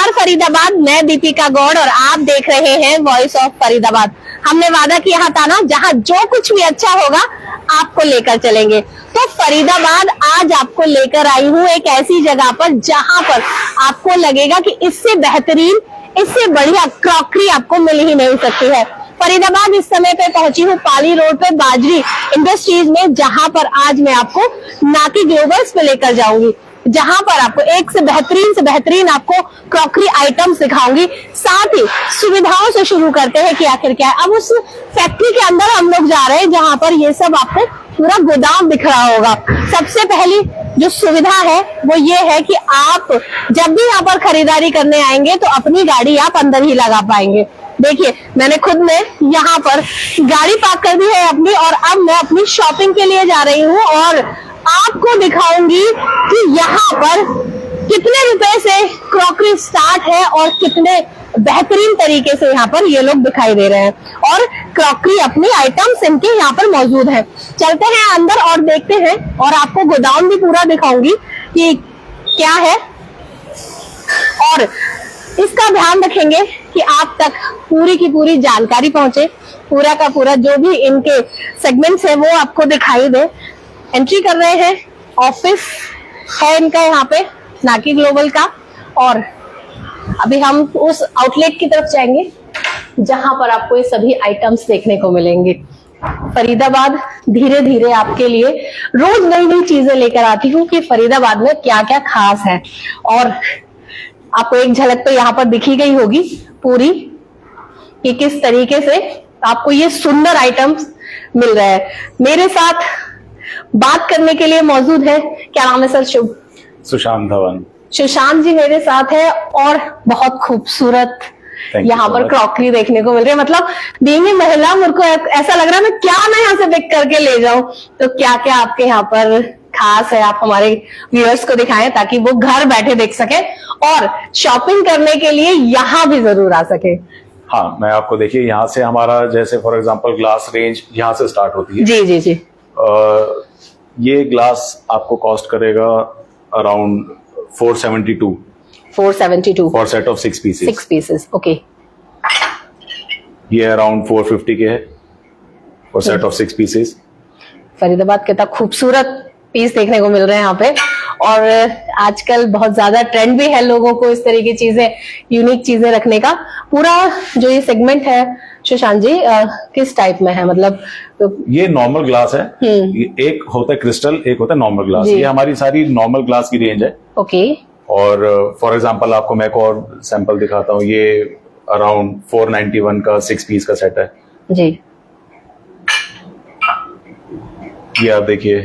नमस्कार फरीदाबाद, मैं दीपिका गौड़ और आप देख रहे हैं वॉइस ऑफ फरीदाबाद। हमने वादा किया था ना, जहां जो कुछ भी अच्छा होगा आपको लेकर चलेंगे। तो फरीदाबाद आज आपको लेकर आई हूँ एक ऐसी जगह पर जहां पर आपको लगेगा कि इससे बेहतरीन, इससे बढ़िया क्रॉकरी आपको मिल ही नहीं सकती है। फरीदाबाद इस समय पे पहुंची हूँ पाली रोड पे बाजरी इंडस्ट्रीज में, जहां पर आज मैं आपको नाकी ग्लोबल्स पे लेकर जाऊंगी, जहां पर आपको एक से बेहतरीन आपको क्रॉकरी आइटम्स दिखाऊंगी। साथ ही सुविधाओं से शुरू करते हैं कि आखिर क्या है। अब उस फैक्ट्री के अंदर हम लोग जा रहे हैं जहां पर ये सब आपको पूरा गोदाम दिख रहा होगा। सबसे पहली जो सुविधा है वो ये है कि आप जब भी यहाँ पर खरीदारी करने आएंगे तो अपनी गाड़ी आप अंदर ही लगा पाएंगे। देखिए, मैंने खुद में यहाँ पर गाड़ी पार्क कर दी है अपनी, और अब मैं अपनी शॉपिंग के लिए जा रही हूँ और आपको दिखाऊंगी कि यहाँ पर कितने रुपए से क्रॉकरी स्टार्ट है और कितने बेहतरीन तरीके से यहाँ पर ये लोग दिखाई दे रहे हैं और क्रॉकरी अपनी आइटम्स इनके यहाँ पर मौजूद है। चलते हैं अंदर और देखते हैं, और आपको गोदाम भी पूरा दिखाऊंगी कि क्या है, और इसका ध्यान रखेंगे कि आप तक पूरी की पूरी जानकारी पहुंचे, पूरा का पूरा जो भी इनके सेगमेंट्स है वो आपको दिखाई दे। एंट्री कर रहे हैं, ऑफिस है इनका यहाँ पे नाकी ग्लोबल का, और अभी हम उस आउटलेट की तरफ जाएंगे जहां पर आपको ये सभी आइटम्स देखने को मिलेंगे। फरीदाबाद धीरे धीरे आपके लिए रोज नई नई चीजें लेकर आती हूँ कि फरीदाबाद में क्या क्या खास है, और आपको एक झलक तो यहाँ पर दिखी गई होगी पूरी कि किस तरीके से आपको ये सुंदर आइटम्स मिल रहे हैं। मेरे साथ बात करने के लिए मौजूद है, क्या नाम है सर? शुभ सुशांत धवन। सुशांत जी मेरे साथ है, और बहुत खूबसूरत यहाँ पर क्रॉकरी देखने को मिल रही है। मतलब बीइंग महिला मेरे को ऐसा लग रहा है मैं क्या ना यहाँ से पिक करके ले जाऊं। तो क्या क्या आपके यहाँ पर खास है, आप हमारे व्यूअर्स को दिखाएं ताकि वो घर बैठे देख सके और शॉपिंग करने के लिए यहाँ भी जरूर आ सके। हाँ, मैं आपको देखिए यहाँ से हमारा जैसे फॉर एग्जांपल ग्लास रेंज यहाँ से स्टार्ट होती है। जी जी जी। ये ग्लास आपको कॉस्ट करेगा around 472 for set of 6 pieces. Okay. ये अराउंड 450 के है for set of 6 pieces. Faridabad के तक खूबसूरत पीस देखने को मिल रहे हैं यहाँ पे, और आजकल बहुत ज्यादा ट्रेंड भी है लोगों को इस तरह की चीजें, यूनिक चीजें रखने का। पूरा जो ये सेगमेंट है सुशांत जी किस टाइप में है? मतलब तो ये नॉर्मल ग्लास है, एक होता है क्रिस्टल, एक होता है नॉर्मल ग्लास। ये हमारी सारी नॉर्मल ग्लास की रेंज है। ओके। और फॉर एग्जांपल आपको मैं एक और सैंपल दिखाता हूँ। ये अराउंड 491 का 6 पीस का सेट है जी। ये आप देखिए,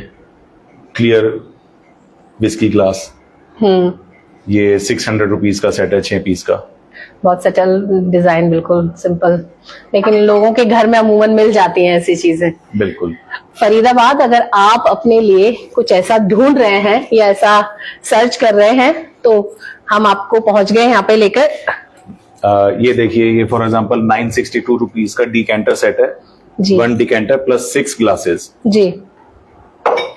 क्लियर विस्की ग्लास। ये 600 रुपीज का सेट है, 6 पीस का। बहुत सटल डिजाइन, बिल्कुल सिंपल, लेकिन लोगों के घर में अमूमन मिल जाती हैं ऐसी चीजें। बिल्कुल। फरीदाबाद अगर आप अपने लिए कुछ ऐसा ढूंढ रहे हैं या ऐसा सर्च कर रहे हैं तो हम आपको पहुंच गए यहाँ पे लेकर। ये देखिए, ये फॉर एग्जांपल 962 रुपीज का डिकेंटर सेट है जी। 1 डिकेंटर प्लस 6 ग्लासेस जी।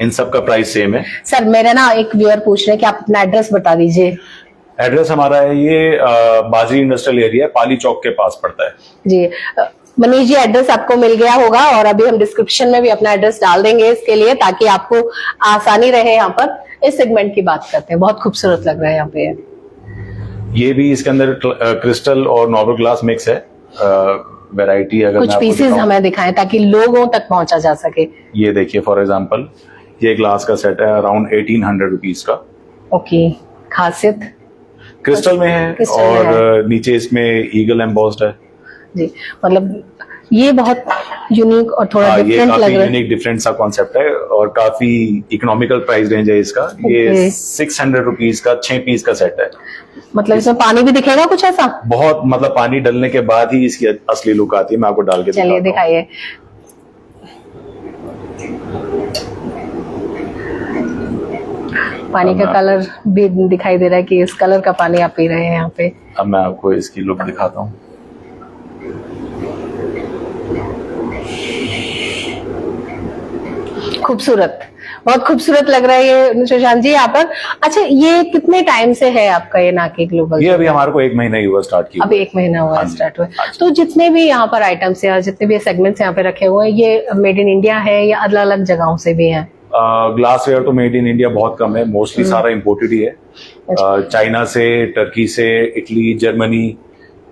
इन सब का प्राइस सेम है। सर मेरा ना एक व्यूअर पूछ रहे हैं कि आप अपना एड्रेस बता दीजिए। एड्रेस हमारा है ये बाजरी इंडस्ट्रियल एरिया, पाली चौक के पास पड़ता है जी। मनीष जी, एड्रेस आपको मिल गया होगा, और अभी हम डिस्क्रिप्शन में भी अपना एड्रेस डाल देंगे इसके लिए, ताकि आपको आसानी रहे। यहाँ पर इस सेगमेंट की बात करते हैं, बहुत खूबसूरत लग रहा है यहाँ पे। ये भी इसके अंदर क्रिस्टल और नॉर्मल ग्लास मिक्स है। वैरायटी अगर कुछ पीसेस हमें दिखाएं ताकि लोगों तक पहुंचा जा सके। ये देखिए, फॉर एग्जांपल ये ग्लास का सेट है अराउंड 1800 रुपीज का। ओके। खासियत क्रिस्टल में है, और नीचे इसमें ईगल एम्बॉस्ड है जी। मतलब ये बहुत यूनिक और थोड़ा डिफरेंट लग रहा है। यूनिक डिफरेंट सा कॉन्सेप्ट है, और काफी इकोनॉमिकल प्राइस रेंज है इसका। ये 600 रुपीज का 6 पीस का सेट है। मतलब इसमें पानी भी दिखेगा कुछ ऐसा? बहुत, मतलब पानी डलने के बाद ही इसकी असली लुक आती है। मैं आपको डाल के चलिए दिखाइए। पानी का कलर भी दिखाई दे रहा है कि इस कलर का पानी आप पी रहे हैं यहाँ पे। अब मैं आपको इसकी लुक दिखाता हूँ। खूबसूरत, बहुत खूबसूरत लग रहा है ये सुशांत जी यहाँ पर। अच्छा, ये कितने टाइम से है आपका ये नाकी ग्लोबल? ये अभी हमारे को 1 महीना ही हुआ स्टार्ट किया। अभी 1 महीना हुआ स्टार्ट हुआ। तो जितने भी यहाँ पर आइटम्स या जितने भी सेगमेंट्स यहाँ पे रखे हुए हैं, ये मेड इन इंडिया है या अलग अलग जगहों से भी है? ग्लास वेयर तो मेड इन इंडिया बहुत कम है, मोस्टली सारा इम्पोर्टेड ही है। चाइना से, टर्की से, इटली, जर्मनी,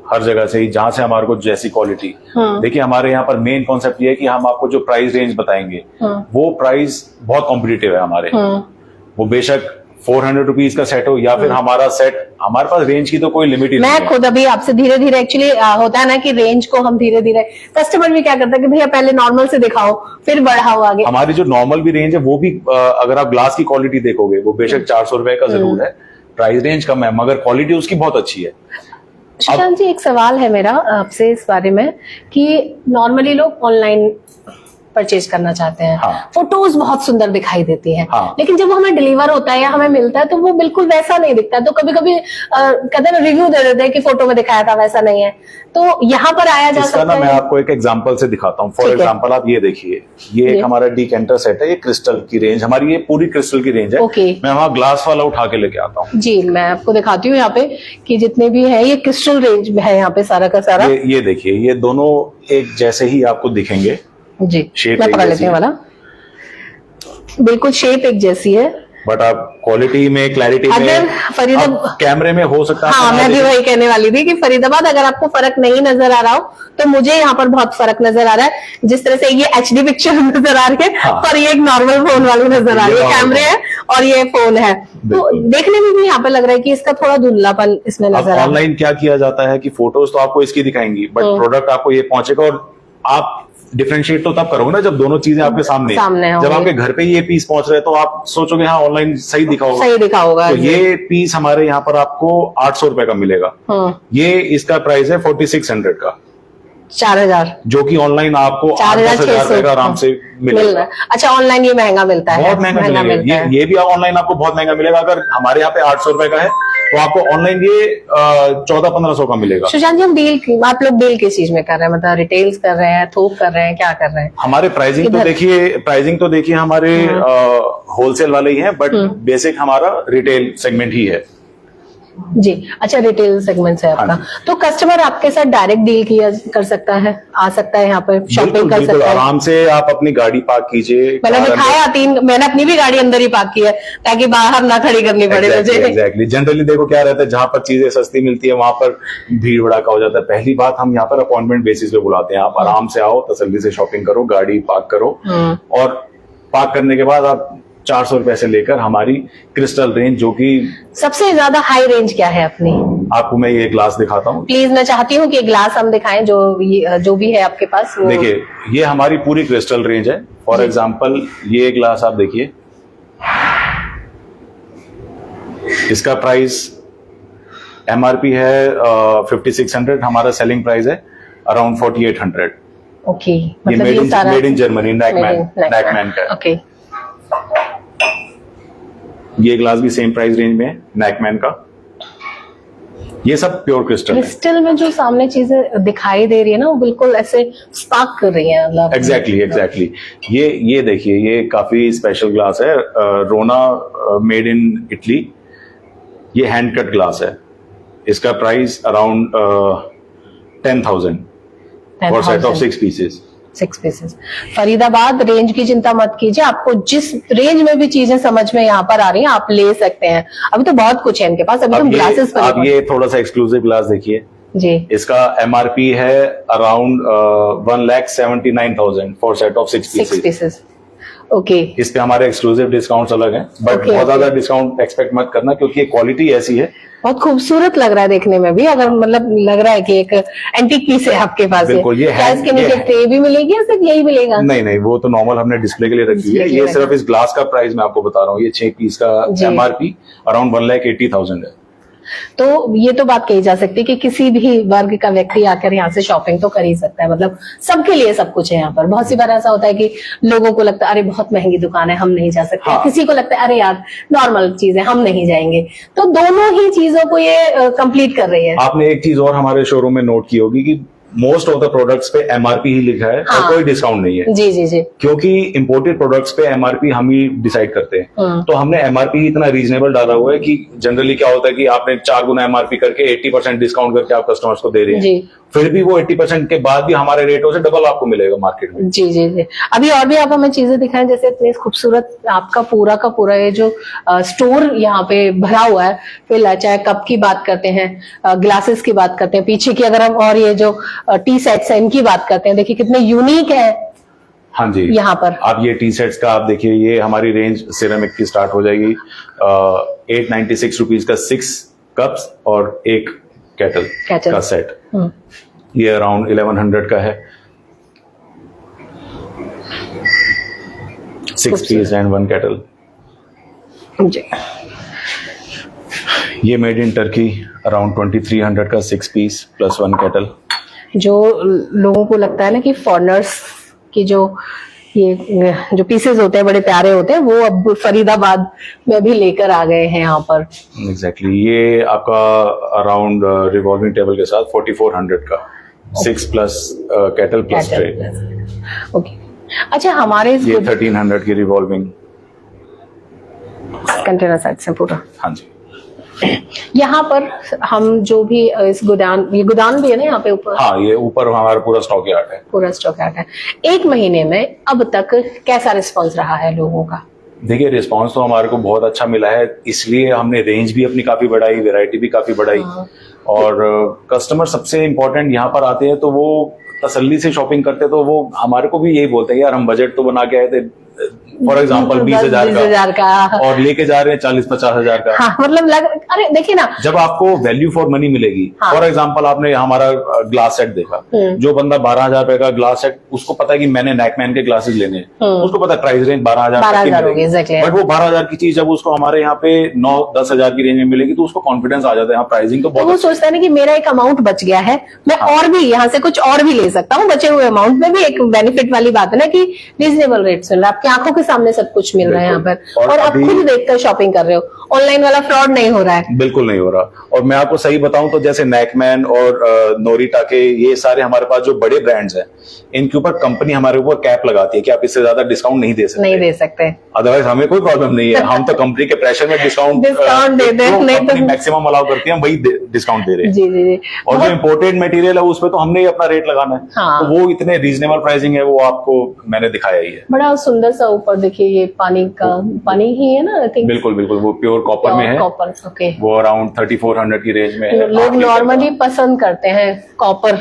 हर जगह से ही, जहां से हमारे को जैसी क्वालिटी। देखिए हमारे यहाँ पर मेन कॉन्सेप्ट ये है कि हम आपको जो प्राइस रेंज बताएंगे वो प्राइस बहुत कॉम्पिटिटिव है हमारे। वो बेशक 400 रुपीज का सेट हो या फिर हमारा सेट, हमारे पास रेंज की तो कोई लिमिट ही नहीं है। मैं खुद अभी आपसे धीरे धीरे एक्चुअली होता है ना कि रेंज को हम धीरे धीरे, कस्टमर भी क्या करता है कि भैया पहले नॉर्मल से दिखाओ फिर बढ़ाओ आगे। हमारी जो नॉर्मल भी रेंज है वो भी अगर आप ग्लास की क्वालिटी देखोगे वो बेशक 400 रुपए का जरूर है, प्राइस रेंज कम है मगर क्वालिटी उसकी बहुत अच्छी है। सुशांत जी, एक सवाल है मेरा आपसे इस बारे में कि नॉर्मली लोग ऑनलाइन परचेज करना चाहते हैं। हाँ। फोटोज बहुत सुंदर दिखाई देती हैं। हाँ। लेकिन जब हमें डिलीवर होता है या हमें मिलता है तो वो बिल्कुल वैसा नहीं दिखता। तो कभी कभी कहते हैं रिव्यू दे देते हैं कि फोटो में दिखाया था वैसा नहीं है, तो यहाँ पर आया जा सकता है। मैं आपको एक एग्जांपल से दिखाता हूँ। फॉर एग्जांपल आप ये देखिए, ये एक हमारा डिकेंटर सेट है, ये क्रिस्टल की रेंज हमारी, ये पूरी क्रिस्टल की रेंज है। मैं वहाँ ग्लास वाला उठा के लेके आता हूँ। जी, मैं आपको दिखाती हूँ यहाँ पे कि जितने भी है ये क्रिस्टल रेंज में है यहाँ पे सारा का सारा। ये देखिए, ये दोनों एक जैसे ही आपको दिखेंगे जी। शेप मैं पकड़ लेती हूँ वाला, बिल्कुल शेप एक जैसी है, बट आप क्वालिटी में, क्लैरिटी में, फरीदाबाद कैमरे में हो सकता है। हाँ, मैं भी वही कहने वाली थी कि फरीदाबाद अगर आपको फर्क नहीं नजर आ रहा हो तो मुझे यहाँ पर बहुत फर्क नजर आ रहा है। जिस तरह से ये HD पिक्चर नजर आ रही है हाँ। और ये एक नॉर्मल फोन वाली नजर आ रही है, कैमरे है और ये फोन है, तो देखने में भी यहाँ पे लग रहा है कि इसका थोड़ा धुंधलापन इसमें नजर आ रहा है। ऑनलाइन क्या किया जाता है कि फोटोज तो आपको इसकी दिखाएंगी बट प्रोडक्ट आपको ये पहुंचेगा और आप डिफरेंशिएट तो तब करोगे ना जब दोनों चीजें आपके सामने जब आपके घर पे ये पीस पहुंच रहे हैं तो आप सोचोगे हाँ ऑनलाइन सही दिखा होगा। तो ये पीस हमारे यहाँ पर आपको 800 रुपए का मिलेगा। ये इसका प्राइस है 4600 का, 4000, जो कि ऑनलाइन आपको 8,000 का आराम से मिलेगा। अच्छा, ऑनलाइन ये महंगा मिलता है, बहुत महंगा मिलेगा। ये भी ऑनलाइन आपको बहुत महंगा मिलेगा। अगर हमारे यहाँ पे 800 रुपए का है तो आपको ऑनलाइन ये 1400-1500 का मिलेगा। सुशांत जी, हम आप लोग डील किस चीज में कर रहे हैं? मतलब रिटेल्स कर रहे हैं, थोक कर रहे हैं, क्या कर रहे हैं? हमारे प्राइसिंग तो देखिए हमारे होलसेल वाले ही हैं, बट बेसिक हमारा रिटेल सेगमेंट ही है। जी, अच्छा, रिटेल सेगमेंट है आपका। तो कस्टमर आपके साथ डायरेक्ट डील किया कर सकता है, आ सकता है यहाँ पर शॉपिंग कर सकता है आराम से। आप अपनी गाड़ी पार्क कीजिए। मैंने दिखाया मैंने अपनी भी गाड़ी अंदर ही पार्क की है ताकि बाहर ना खड़ी करनी पड़े मुझे। एग्जैक्टली। जनरली देखो क्या रहता है, जहाँ पर चीजें सस्ती मिलती है वहां पर भीड़ भड़ाका हो जाता है। पहली बात, हम यहाँ पर अपॉइंटमेंट बेसिस पे बुलाते हैं। आप आराम से आओ, तसल्ली से शॉपिंग करो, गाड़ी पार्क करो और पार्क करने के बाद आप 400 रुपए से लेकर हमारी क्रिस्टल रेंज, जो कि सबसे ज्यादा हाई रेंज क्या है अपनी, आपको मैं ये ग्लास दिखाता हूँ। प्लीज, मैं चाहती हूँ कि ग्लास हम दिखाएं जो भी है आपके पास। देखिए, ये हमारी पूरी क्रिस्टल रेंज है। फॉर एग्जांपल ये ग्लास आप देखिए, इसका प्राइस MRP है 5600, हमारा सेलिंग प्राइस है अराउंड 4800। ओके, ये मेड इन जर्मनी, नैकमैन का। ओके, ये ग्लास भी सेम प्राइस रेंज में है, नैकमैन का। ये सब प्योर क्रिस्टल में जो सामने चीजें दिखाई दे रही है ना, वो बिल्कुल ऐसे स्पार्क कर रही है। मतलब एग्जैक्टली। ये देखिए, ये काफी स्पेशल ग्लास है, रोना मेड इन इटली। ये हैंड कट ग्लास है। इसका price around 10,000 for set of 6 pieces. Faridabad range की चिंता मत कीजिए, आपको जिस रेंज में भी चीजें समझ में यहाँ पर आ रही हैं आप ले सकते हैं। अभी तो बहुत कुछ है इनके पास। अभी हम ग्लासेस पर आप ये थोड़ा सा एक्सक्लूसिव ग्लास देखिए जी। इसका MRP है around 1,79,000 for set of 6 pieces. Okay, इस पे हमारे एक्सक्लूसिव डिस्काउंट्स अलग हैं, बट बहुत ज्यादा डिस्काउंट एक्सपेक्ट मत करना क्योंकि ये क्वालिटी ऐसी है। बहुत खूबसूरत लग रहा है देखने में भी। अगर मतलब लग रहा है कि एक एंटीक पीस है आपके पास। बिल्कुल, ये है। इसके नीचे ट्रे भी मिलेगी या सिर्फ यही मिलेगा? नहीं, वो तो नॉर्मल हमने डिस्प्ले के लिए रखी है। ये सिर्फ इस ग्लास का प्राइस मैं आपको बता रहा हूँ। ये 6 पीस का MRP अराउंड 1,80,000 है। तो ये तो बात कही जा सकती है कि किसी भी वर्ग का व्यक्ति आकर यहाँ से शॉपिंग तो कर ही सकता है। मतलब सबके लिए सब कुछ है यहाँ पर। बहुत सी बार ऐसा होता है कि लोगों को लगता है अरे बहुत महंगी दुकान है, हम नहीं जा सकते। हाँ। किसी को लगता है अरे यार नॉर्मल चीज है, हम नहीं जाएंगे। तो दोनों ही चीजों को ये कंप्लीट कर रही है। आपने एक चीज और हमारे शोरूम में नोट की होगी कि मोस्ट ऑफ द प्रोडक्ट्स पे एमआरपी ही लिखा है हाँ। और कोई डिस्काउंट नहीं है, जी जी जी। क्योंकि इंपोर्टेड प्रोडक्ट्स पे एमआरपी हम ही डिसाइड करते हैं। तो हमने एमआरपी इतना रीजनेबल डाला हुआ है कि जनरली क्या होता है कि आपने 4 गुना एमआरपी करके 80% डिस्काउंट करके आप कस्टमर्स को दे रहे हैं, जी। फिर भी वो 80% के बाद भी हमारे रेटों से डबल आपको मिलेगा मार्केट में। जी जी जी। अभी और भी आप हमें चीजें दिखाएं, जैसे इतनी खूबसूरत आपका पूरा का पूरा ये जो स्टोर यहाँ पे भरा हुआ है। फिर चाहे कप की बात करते हैं, ग्लासेस की बात करते हैं, पीछे की अगर हम और ये जो टी सेट्स है इनकी बात करते हैं, देखिए कितने यूनिक है। हाँ जी, यहाँ पर आप ये टी सेट्स का आप देखिए, ये हमारी रेंज सिरेमिक की स्टार्ट हो जाएगी 896 रुपीज का 6 कप्स और एक केटल का सेट। ये अराउंड 1100 का है, 6 पीस एंड 1 केटल। जी। ये मेड इन टर्की अराउंड 2300 का 6 पीस प्लस 1 केटल। जो लोगों को लगता है ना कि फॉरेनर्स की ये जो पीसेस होते हैं बड़े प्यारे होते हैं, वो अब फरीदाबाद में भी लेकर आ गए हैं यहाँ पर। एग्जैक्टली ये आपका अराउंड रिवॉल्विंग टेबल के साथ 4400 का 6 plus kettle plus tray. Okay, अच्छा हमारे ये 1300 की रिवॉल्विंग कंटेनर सेट से पूरा। हाँ जी। यहाँ पर हम जो भी इस गोदान, ये गोदान भी है ना यहाँ पे ऊपर? हाँ, ये ऊपर हमारा पूरा स्टॉक यार्ड है। पूरा स्टॉक यार्ड है। 1 महीने में अब तक कैसा रिस्पांस रहा है लोगों का? देखिए, रिस्पांस तो हमारे को बहुत अच्छा मिला है, इसलिए हमने रेंज भी अपनी काफी बढ़ाई, वैरायटी भी काफी बढ़ाई। और कस्टमर सबसे इम्पोर्टेंट यहाँ पर आते हैं तो वो तसल्ली से शॉपिंग करते, तो वो हमारे को भी यही बोलते हैं, यार हम बजट तो बना के आए थे, फॉर एग्जाम्पल 20,000 का और लेके जा रहे हैं 40-50 हजार का। हाँ, मतलब अरे देखिए ना, जब आपको वैल्यू फॉर मनी मिलेगी, फॉर एग्जाम्पल आपने हमारा ग्लास सेट देखा, जो बंदा 12,000 रुपए का ग्लास सेट, उसको पता है कि मैंने नैकमैन के ग्लासेस लेने हैं, उसको पता है प्राइस रेंज 12,000 होगी, बट वो 12,000 की चीज जब उसको हमारे यहाँ पे 9-10 हजार की रेंज में मिलेगी तो उसको कॉन्फिडेंस आ जाता है। यहाँ प्राइसिंग तो बहुत, वो सोचता है ना कि मेरा एक अमाउंट बच गया है, मैं और भी यहाँ से कुछ और भी ले सकता हूँ, बचे हुए अमाउंट में भी। एक बेनिफिट वाली बात है ना कि रीजनेबल रेट्स मिल रहा है, आपकी आंखों के सामने सब कुछ मिल रहा है यहाँ पर, और आप खुद देखकर शॉपिंग कर रहे हो। ऑनलाइन वाला फ्रॉड नहीं हो रहा है, बिल्कुल नहीं हो रहा। और मैं आपको सही बताऊं तो जैसे नैकमैन और नोरिटा के ये सारे हमारे पास जो बड़े ब्रांड्स हैं, इनके ऊपर कंपनी हमारे ऊपर कैप लगाती है कि आप इससे ज्यादा डिस्काउंट नहीं दे सकते। अदरवाइज हमें कोई प्रॉब्लम नहीं है, हम तो कंपनी के प्रेशर में डिस्काउंट दे दे, नहीं तो मैक्सिमम अलाउ करती है, हम वही डिस्काउंट दे रहे हैं। जी जी जी। और जो इम्पोर्टेड मटेरियल है उस पर तो हमने ही अपना रेट लगाना है। हाँ। तो वो इतने रीजनेबल प्राइसिंग है, वो आपको मैंने दिखाया ही है। बड़ा सुंदर सा ऊपर देखिए, ये पानी ही है ना, आई थिंक। बिल्कुल बिल्कुल, वो प्योर कॉपर में है। Copper, okay. वो अराउंड 3400 की रेंज में है। लोग नॉर्मली पसंद करते हैं कॉपर।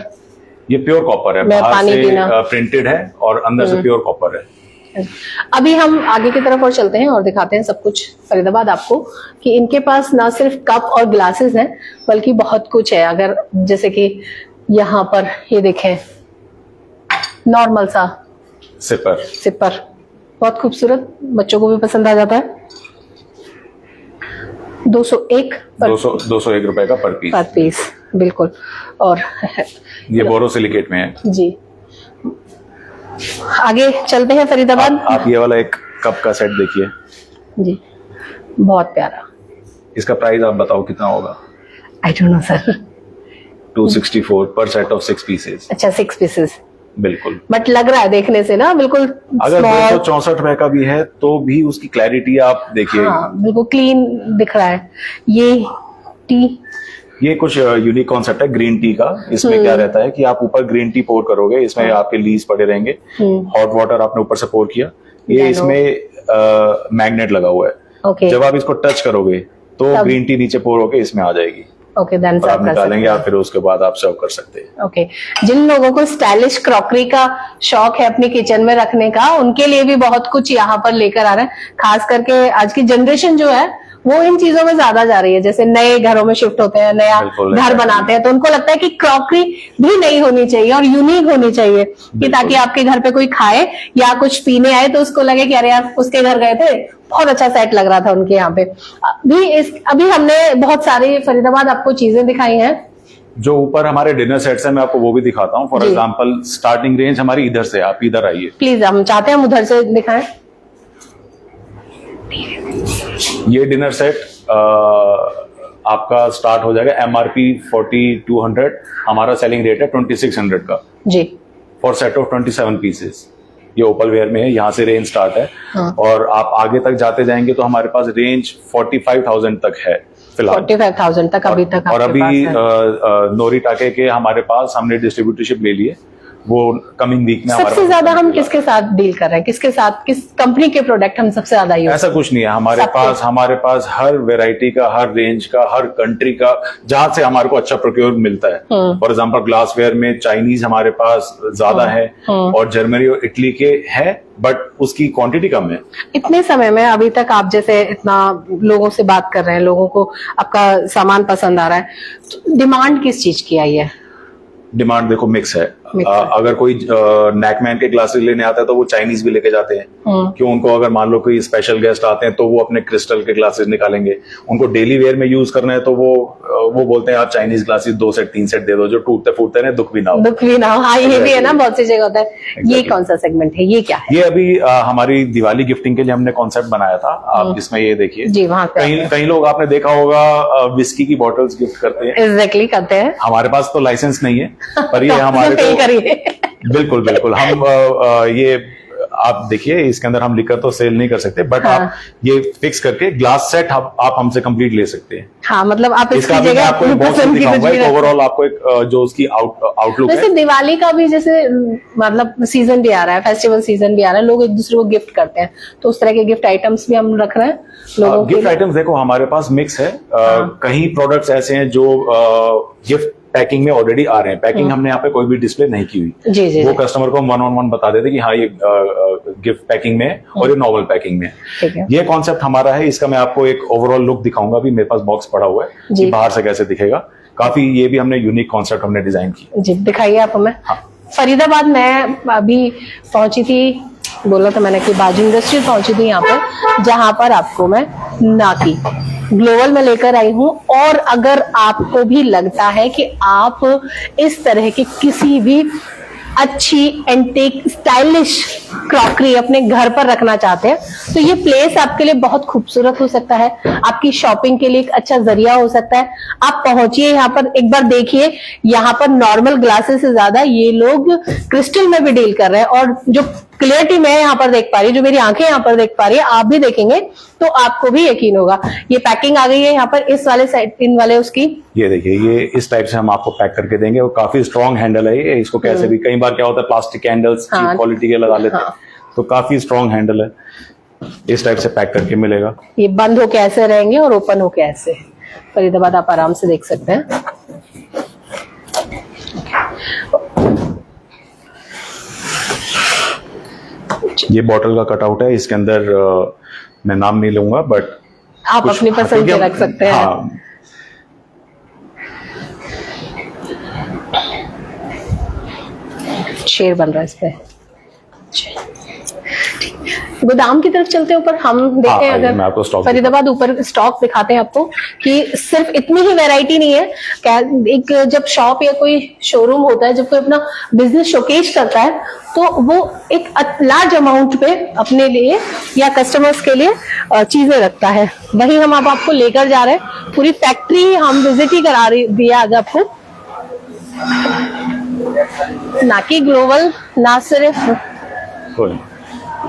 ये प्योर कॉपर है, बाहर से प्रिंटेड है और अंदर से प्योर कॉपर है। अभी हम आगे की तरफ और चलते हैं और दिखाते हैं सब कुछ फरीदाबाद आपको, कि इनके पास ना सिर्फ कप और ग्लासेस हैं बल्कि बहुत कुछ है। अगर जैसे कि यहाँ पर ये देखें, नॉर्मल सा सिपर, बहुत खूबसूरत, बच्चों को भी पसंद आ जाता है। 201 रुपए का पर पीस, बिल्कुल। और ये बोरोसिलिकेट में है जी। आगे चलते हैं फरीदाबाद। आप ये वाला एक कप का सेट देखिए जी, बहुत प्यारा। इसका प्राइस आप बताओ कितना होगा? I don't know sir. 264 पर सेट ऑफ 6 पीसेस। अच्छा, 6 पीसेस, बिल्कुल। बट लग रहा है देखने से ना बिल्कुल, अगर 264 रुपए का भी है तो भी उसकी क्लैरिटी आप देखिए। हाँ, बिल्कुल क्लीन दिख रहा है। ये कुछ यूनिक कॉन्सेप्ट है ग्रीन टी का। इसमें क्या रहता है कि आप ऊपर ग्रीन टी पोर करोगे, इसमें आपके लीव्स पड़े रहेंगे, हॉट वाटर आपने ऊपर से पोर किया, ये इसमें मैग्नेट लगा हुआ है। जब आप इसको टच करोगे तो ग्रीन टी नीचे पोर होके इसमें आ जाएगी। देन आप निकालेंगे, आप फिर उसके बाद आप सर्व कर सकते हैं। जिन लोगों को स्टाइलिश क्रॉकरी का शौक है अपने किचन में रखने का, उनके लिए भी बहुत कुछ यहाँ पर लेकर आ रहे हैं। खास करके आज की जनरेशन जो है वो इन चीजों में ज्यादा जा रही है। जैसे नए घरों में शिफ्ट होते हैं, नया घर बनाते हैं, तो उनको लगता है कि क्रॉकरी भी नई होनी चाहिए और यूनिक होनी चाहिए, कि ताकि आपके घर पे कोई खाए या कुछ पीने आए तो उसको लगे कि अरे यार उसके घर गए थे, बहुत अच्छा सेट लग रहा था उनके यहाँ पे। अभी हमने बहुत सारी फरीदाबाद आपको चीजें दिखाई हैं। जो ऊपर हमारे डिनर सेट्स है, मैं आपको वो भी दिखाता हूँ। फॉर एग्जाम्पल स्टार्टिंग रेंज हमारी इधर से, आप इधर आइए प्लीज, हम चाहते हैं हम उधर से दिखाएं। ये डिनर सेट आपका स्टार्ट हो जाएगा MRP 4200, हमारा सेलिंग रेट है 2600 का जी। For set of 27 pieces. ये ओपल वेयर में है, यहाँ से रेंज स्टार्ट है। हाँ। और आप आगे तक जाते जाएंगे तो हमारे पास रेंज 45,000 तक है फिलहाल। 45,000 तक अभी तक और आपके अभी पास है। नोरी टाके के हमारे पास हमने डिस्ट्रीब्यूटरशिप ले ली है, वो कमिंग वीक में हमारे सबसे पास ज्यादा हम किसके साथ डील कर रहे हैं, किसके साथ, किस कंपनी के प्रोडक्ट हम सबसे ज्यादा यूज? ऐसा कुछ नहीं है हमारे पास हर वेराइटी का, हर रेंज का, हर कंट्री का, जहां से हमारे को अच्छा प्रोक्योर मिलता है। फॉर एग्जांपल ग्लास वेयर में चाइनीज हमारे पास ज्यादा है और जर्मनी और इटली के है, बट उसकी क्वांटिटी कम है। इतने समय में अभी तक आप जैसे इतना लोगों से बात कर रहे हैं, लोगों को आपका सामान पसंद आ रहा है, तो डिमांड किस चीज की आई है? डिमांड देखो मिक्स है। अगर कोई नेकमैन के ग्लासेस लेने आता है तो वो चाइनीज भी लेके जाते हैं, क्यों? उनको अगर मान लो कोई स्पेशल गेस्ट आते हैं तो वो अपने क्रिस्टल के ग्लासेस निकालेंगे। उनको डेली वेयर में यूज करना है तो वो बोलते हैं आप चाइनीज ग्लासेस 2 सेट 3 सेट दे दो, जो टूटते फूटते हैं दुख भी ना हो। दुख भी ना हो, हाँ ये भी है ना, बहुत सी जगह होता है। ये कौन सा सेगमेंट है, ये क्या है? ये अभी हमारी दिवाली गिफ्टिंग के लिए हमने कॉन्सेप्ट बनाया था। आप जिसमें ये देखिए जी, वहां पे कई लोग आपने देखा होगा विस्की की बॉटल्स गिफ्ट करते हैं। एग्जैक्टली करते हैं। हमारे पास तो लाइसेंस नहीं है, पर ये हमारे को बिल्कुल बिल्कुल हम ये आप देखिए, इसके अंदर हम लिखकर तो सेल नहीं कर सकते, बट हाँ। आप ये फिक्स करके ग्लास सेट आप हमसे कंप्लीट ले सकते हैं। हाँ, मतलब आप इसका भी मैं आपको एक बॉक्स दिखाऊंगा, एक ओवरऑल आपको एक जो उसकी आउटलुक है। जैसे दिवाली का भी जैसे मतलब सीजन भी आ रहा है, फेस्टिवल सीजन भी आ रहा है, लोग एक दूसरे को गिफ्ट करते हैं, तो उस तरह के गिफ्ट आइटम्स भी हम रख रहे हैं लोगों के गिफ्ट आइटम्स देखो हमारे पास मिक्स है। कहीं प्रोडक्ट्स ऐसे हैं जो गिफ्ट पैकिंग में ऑलरेडी आ रहे हैं। पैकिंग हमने यहाँ पे कोई भी डिस्प्ले नहीं की हुई। जी, वो कस्टमर को 1-on-1 बता देते कि हाँ ये गिफ्ट पैकिंग में है और ये नॉर्मल पैकिंग में है। ये कॉन्सेप्ट हमारा है। इसका मैं आपको एक ओवरऑल लुक दिखाऊंगा। अभी मेरे पास बॉक्स पड़ा हुआ है कि बाहर से कैसे दिखेगा। काफी ये भी हमने यूनिक कॉन्सेप्ट हमने डिजाइन की। जी दिखाइए आप हमें। हाँ। फरीदाबाद मैं अभी पहुंची थी, बोला था मैंने कि बाजू इंडस्ट्री पहुंची थी यहाँ पर, जहां पर आपको मैं नाकी ग्लोबल में लेकर आई हूं। और अगर आपको भी लगता है कि आप इस तरह की किसी भी अच्छी एंटीक स्टाइलिश क्रॉकरी अपने घर पर रखना चाहते हैं, तो ये प्लेस आपके लिए बहुत खूबसूरत हो सकता है, आपकी शॉपिंग के लिए एक अच्छा जरिया हो सकता है। आप पहुंचिए यहाँ पर, एक बार देखिए, यहाँ पर नॉर्मल ग्लासेस से ज्यादा ये लोग क्रिस्टल में भी डील कर रहे हैं। और जो क्लियरिटी मैं यहाँ पर देख पा रही हूँ, जो मेरी आंखें यहाँ पर देख पा रही है, आप भी देखेंगे तो आपको भी यकीन होगा। ये पैकिंग आ गई है यहाँ पर, इस वाले साइड इन वाले उसकी, ये देखिए, ये इस टाइप से हम आपको पैक करके देंगे। और काफी स्ट्रॉन्ग हैंडल है ये। इसको कैसे भी, कई बार क्या होता है प्लास्टिक हैंडल्स चीप क्वालिटी के लगा लेते हैं, तो काफी स्ट्रॉन्ग हैंडल है। इस टाइप से पैक करके मिलेगा। ये बंद होके ऐसे रहेंगे और ओपन होके ऐसे। फरीदाबाद आप आराम से देख सकते हैं। ये बॉटल का कटआउट है। इसके अंदर मैं नाम नहीं लूंगा, बट आप अपनी पसंद से रख सकते हैं। हाँ। शेर बन रहा है इस पे। गोदाम की तरफ चलते हैं ऊपर, हम देखें। अगर फरीदाबाद ऊपर स्टॉक दिखाते हैं आपको कि सिर्फ इतनी ही वैरायटी नहीं है। एक जब शॉप या कोई शोरूम होता है, जब कोई अपना बिजनेस शोकेस करता है, तो वो एक लार्ज अमाउंट पे अपने लिए या कस्टमर्स के लिए चीजें रखता है। वही हम अब आपको लेकर जा रहे हैं। पूरी फैक्ट्री हम विजिट ही करा दिया आज आपको। नाकी ग्लोबल ना सिर्फ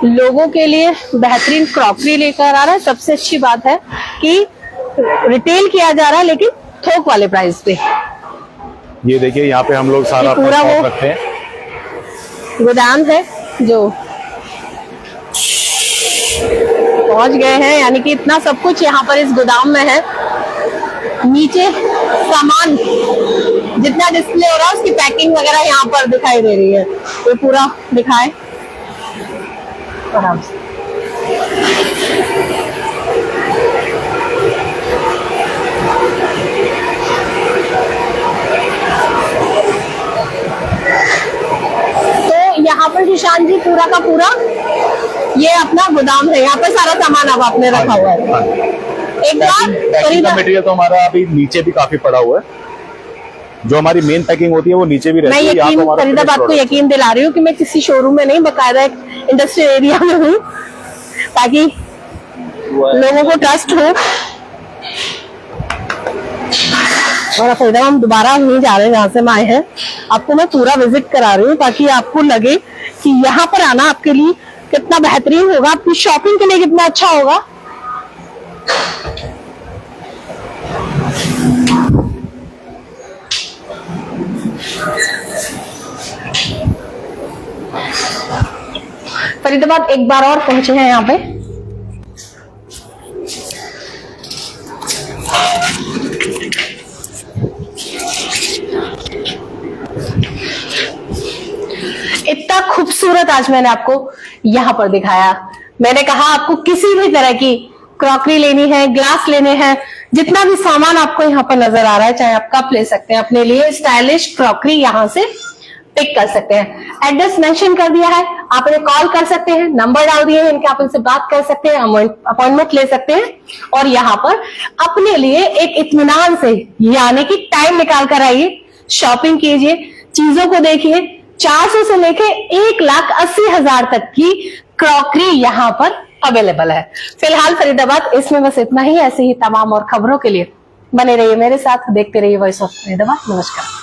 लोगों के लिए बेहतरीन क्रॉकरी लेकर आ रहा है, सबसे अच्छी बात है कि रिटेल किया जा रहा है लेकिन थोक वाले प्राइस पे। ये देखिए, यहाँ पे हम लोग सारा पूरा वो रखते हैं। गोदाम है जो पहुंच गए हैं, यानी कि इतना सब कुछ यहाँ पर इस गोदाम में है। नीचे सामान जितना डिस्प्ले हो रहा है उसकी पैकिंग वगैरह यहाँ पर दिखाई दे रही है। ये पूरा दिखाए आराम से। तो यहाँ पर सुशांत जी पूरा का पूरा ये अपना गोदाम है, यहाँ पर सारा सामान अब आपने रखा हुआ है। एक बार मटेरियल तो हमारा अभी नीचे भी काफी पड़ा हुआ है। जो हमारी मेन पैकिंग होती है वो नीचे भी रहती है। मैं फरीदाबाद को यकीन दिला रही हूँ कि मैं किसी शोरूम में नहीं, बकायदा एक इंडस्ट्रियल एरिया में हूँ, ताकि लोगों को ट्रस्ट हो। और फरीदाबाद हम दोबारा नहीं जा रहे हैं जहाँ से हम आए हैं। आपको मैं पूरा विजिट करा रही हूँ ताकि आपको लगे कि यहाँ पर आना आपके लिए कितना बेहतरीन होगा, आपकी शॉपिंग के लिए कितना अच्छा होगा। फरीदाबाद एक बार और पहुंचे हैं यहाँ पे। इतना खूबसूरत आज मैंने आपको यहाँ पर दिखाया। मैंने कहा आपको किसी भी तरह की क्रॉकरी लेनी है, ग्लास लेने हैं, जितना भी सामान आपको यहाँ पर नजर आ रहा है, चाहे आप कप ले सकते हैं अपने लिए, स्टाइलिश क्रॉकरी यहाँ से पिक कर सकते हैं। एड्रेस मेंशन कर दिया है, आप इन्हें कॉल कर सकते हैं, नंबर डाल दिए हैं इनके, आप इनसे बात कर सकते हैं, अपॉइंटमेंट ले सकते हैं और यहाँ पर अपने लिए एक इत्मीनान से यानी कि टाइम निकाल कर आइए, शॉपिंग कीजिए, चीजों को देखिए। 400 से लेके 1,80,000 तक की क्रॉकरी यहाँ पर अवेलेबल है। फिलहाल फरीदाबाद इसमें बस इतना ही। ऐसे ही तमाम और खबरों के लिए बने रहिए मेरे साथ, देखते रहिए वॉइस ऑफ फरीदाबाद। नमस्कार।